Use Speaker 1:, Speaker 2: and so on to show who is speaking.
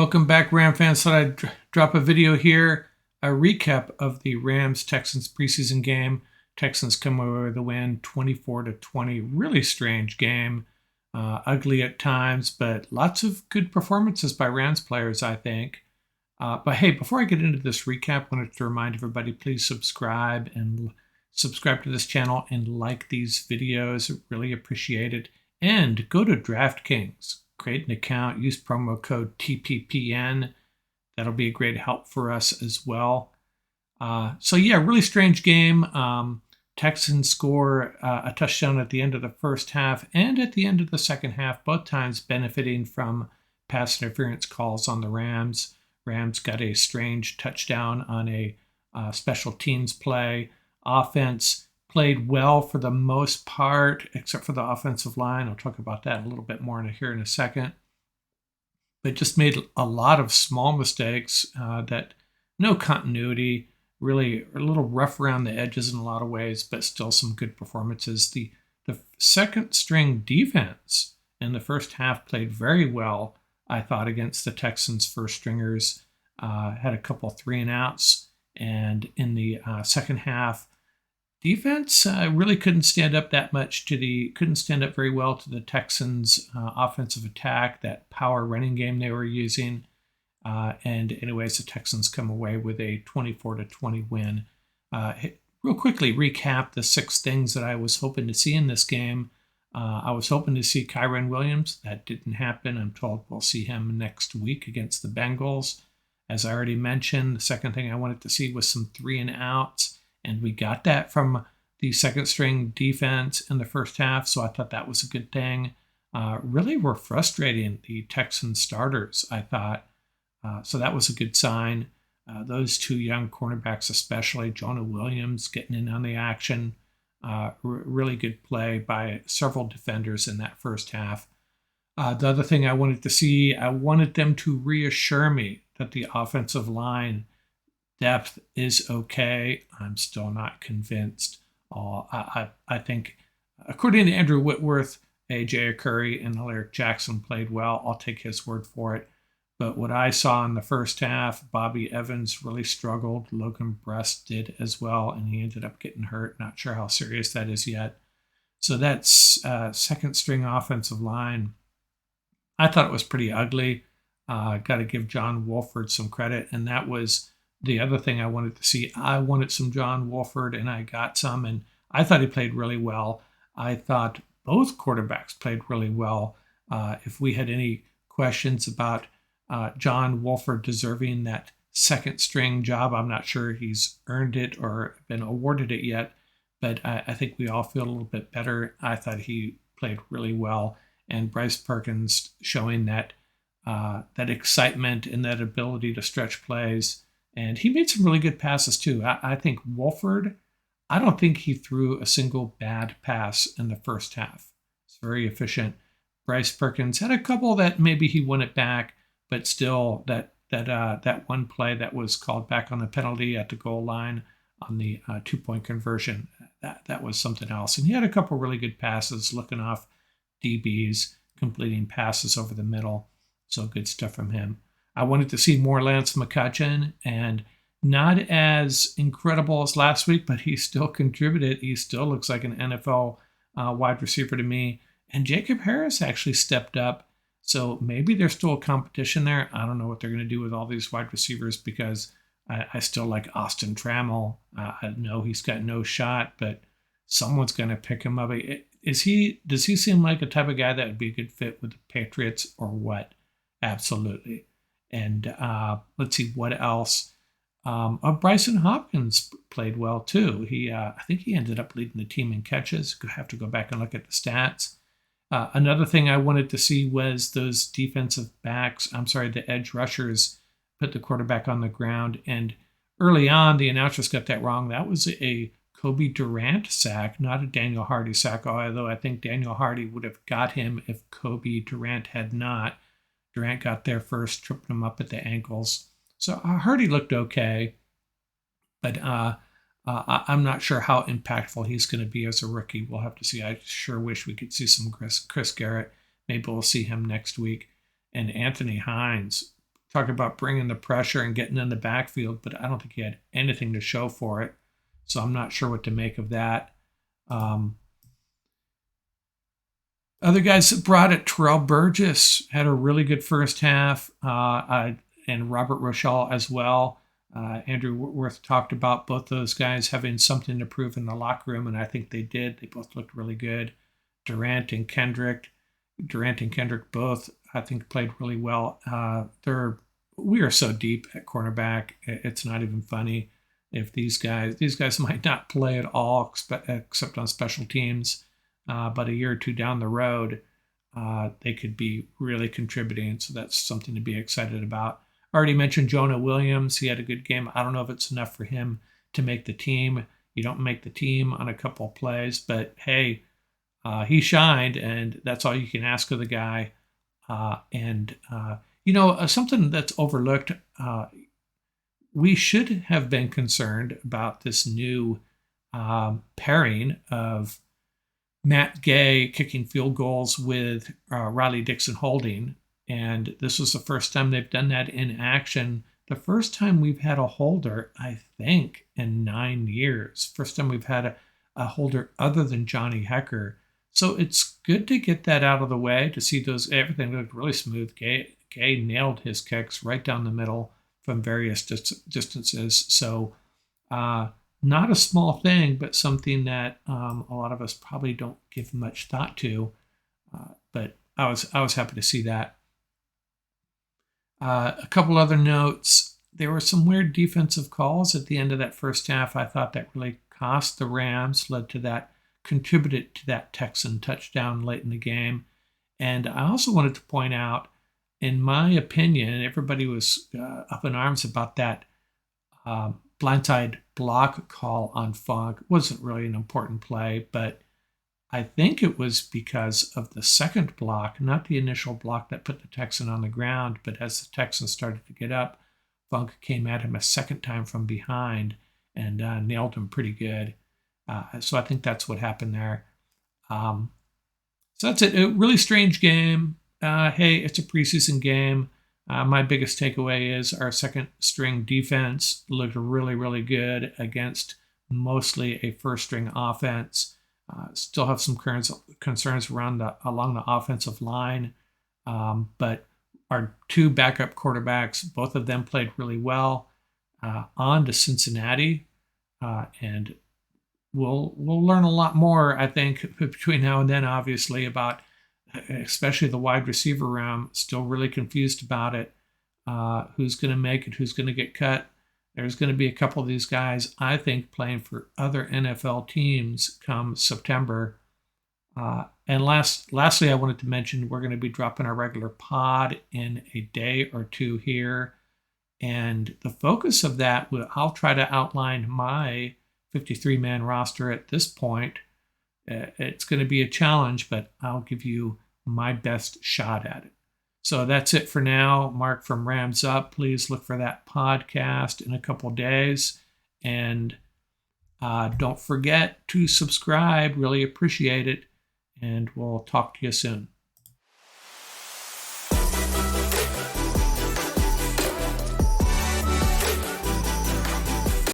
Speaker 1: Welcome back, Ram fans. Thought I'd drop a video here, a recap of the Rams-Texans preseason game. Texans come away with a win, 24-20. Really strange game, ugly at times, but lots of good performances by Rams players, I think. But hey, before I get into this recap, I wanted to remind everybody, please subscribe to this channel and like these videos. Really appreciate it. And go to DraftKings. Create an account, use promo code TPPN. That'll be a great help for us as well. So yeah, really strange game. Texans score a touchdown at the end of the first half and at the end of the second half, both times benefiting from pass interference calls on the Rams. Rams got a strange touchdown on a special teams play. Offense played well for the most part, except for the offensive line. I'll talk about that a little bit more here in a second. But just made a lot of small mistakes that no continuity, really a little rough around the edges in a lot of ways, but still some good performances. The second string defense in the first half played very well, I thought, against the Texans' first stringers. Had a couple 3-and-outs, and in the second half, defense really couldn't stand up very well to the Texans' offensive attack, that power running game they were using. And anyways, the Texans come away with a 24-20 win. Real quickly recap the 6 things that I was hoping to see in this game. I was hoping to see Kyren Williams. That didn't happen. I'm told we'll see him next week against the Bengals. As I already mentioned, the second thing I wanted to see was some 3-and-outs. And we got that from the second string defense in the first half, so I thought that was a good thing. Really were frustrating the Texans starters, I thought. So that was a good sign. Those 2 young cornerbacks, especially Jonah Williams, getting in on the action. Really good play by several defenders in that first half. The other thing I wanted to see, I wanted them to reassure me that the offensive line depth is okay. I'm still not convinced. I think, according to Andrew Whitworth, A.J. Curry and Alaric Jackson played well. I'll take his word for it. But what I saw in the first half, Bobby Evans really struggled. Logan Brust did as well, and he ended up getting hurt. Not sure how serious that is yet. So that's second string offensive line. I thought it was pretty ugly. Got to give John Wolford some credit, and that was the other thing I wanted to see. I wanted some John Wolford, and I got some, and I thought he played really well. I thought both quarterbacks played really well. If we had any questions about John Wolford deserving that second string job, I'm not sure he's earned it or been awarded it yet, but I think we all feel a little bit better. I thought he played really well, and Bryce Perkins showing that excitement and that ability to stretch plays. And he made some really good passes, too. I think Wolford, I don't think he threw a single bad pass in the first half. It's very efficient. Bryce Perkins had a couple that maybe he won it back, but still that one play that was called back on the penalty at the goal line on the 2-point conversion, that was something else. And he had a couple really good passes, looking off DBs, completing passes over the middle. So good stuff from him. I wanted to see more Lance McCutcheon, and not as incredible as last week, but he still contributed. He still looks like an NFL wide receiver to me. And Jacob Harris actually stepped up. So maybe there's still a competition there. I don't know what they're going to do with all these wide receivers, because I still like Austin Trammell. I know he's got no shot, but someone's going to pick him up. Does he seem like a type of guy that would be a good fit with the Patriots, or what? Absolutely. And let's see what else. Bryson Hopkins played well too. I think he ended up leading the team in catches. I have to go back and look at the stats. Another thing I wanted to see was those the edge rushers put the quarterback on the ground. And early on, the announcers got that wrong. That was a Kobe Durant sack, not a Daniel Hardy sack, although I think Daniel Hardy would have got him if Kobe Durant had not. Durant got there first, tripped him up at the ankles. So Hardy looked okay, but I'm not sure how impactful he's going to be as a rookie. We'll have to see. I sure wish we could see some Chris Garrett. Maybe we'll see him next week. And Anthony Hines talk about bringing the pressure and getting in the backfield, but I don't think he had anything to show for it. So I'm not sure what to make of that. Other guys that brought it, Terrell Burgess had a really good first half, and Robert Rochelle as well. Andrew Whitworth talked about both those guys having something to prove in the locker room, and I think they did. They both looked really good. Durant and Kendrick both, I think, played really well. We are so deep at cornerback, it's not even funny. If these guys might not play at all except on special teams, but a year or two down the road, they could be really contributing. So that's something to be excited about. I already mentioned Jonah Williams. He had a good game. I don't know if it's enough for him to make the team. You don't make the team on a couple of plays, but hey, he shined, and that's all you can ask of the guy. Something that's overlooked, we should have been concerned about this new pairing of Matt Gay kicking field goals with Riley Dixon holding. And this was the first time they've done that in action. The first time we've had a holder, I think, in 9 years. First time we've had a holder other than Johnny Hecker. So it's good to get that out of the way, to see everything looked really smooth. Gay nailed his kicks right down the middle from various distances. So not a small thing, but something that a lot of us probably don't give much thought to. But I was happy to see that. A couple other notes. There were some weird defensive calls at the end of that first half. I thought that really cost the Rams, contributed to that Texan touchdown late in the game. And I also wanted to point out, in my opinion, everybody was up in arms about that blindside block call on Funk. It wasn't really an important play, but I think it was because of the second block, not the initial block that put the Texan on the ground, but as the Texan started to get up, Funk came at him a second time from behind and nailed him pretty good. So I think that's what happened there. So that's it. A really strange game. Hey, it's a preseason game. My biggest takeaway is our second string defense looked really, really good against mostly a first string offense. Still have some concerns along the offensive line, but our two backup quarterbacks, both of them played really well. On to Cincinnati, and we'll learn a lot more, I think, between now and then, obviously, about especially the wide receiver room. Still really confused about it. Who's going to make it? Who's going to get cut? There's going to be a couple of these guys, I think, playing for other NFL teams come September. And lastly, I wanted to mention we're going to be dropping our regular pod in a day or two here. And the focus of that, I'll try to outline my 53-man roster at this point. It's going to be a challenge, but I'll give you my best shot at it. So that's it for now. Mark from Rams Up. Please look for that podcast in a couple days. And don't forget to subscribe. Really appreciate it. And we'll talk to you soon.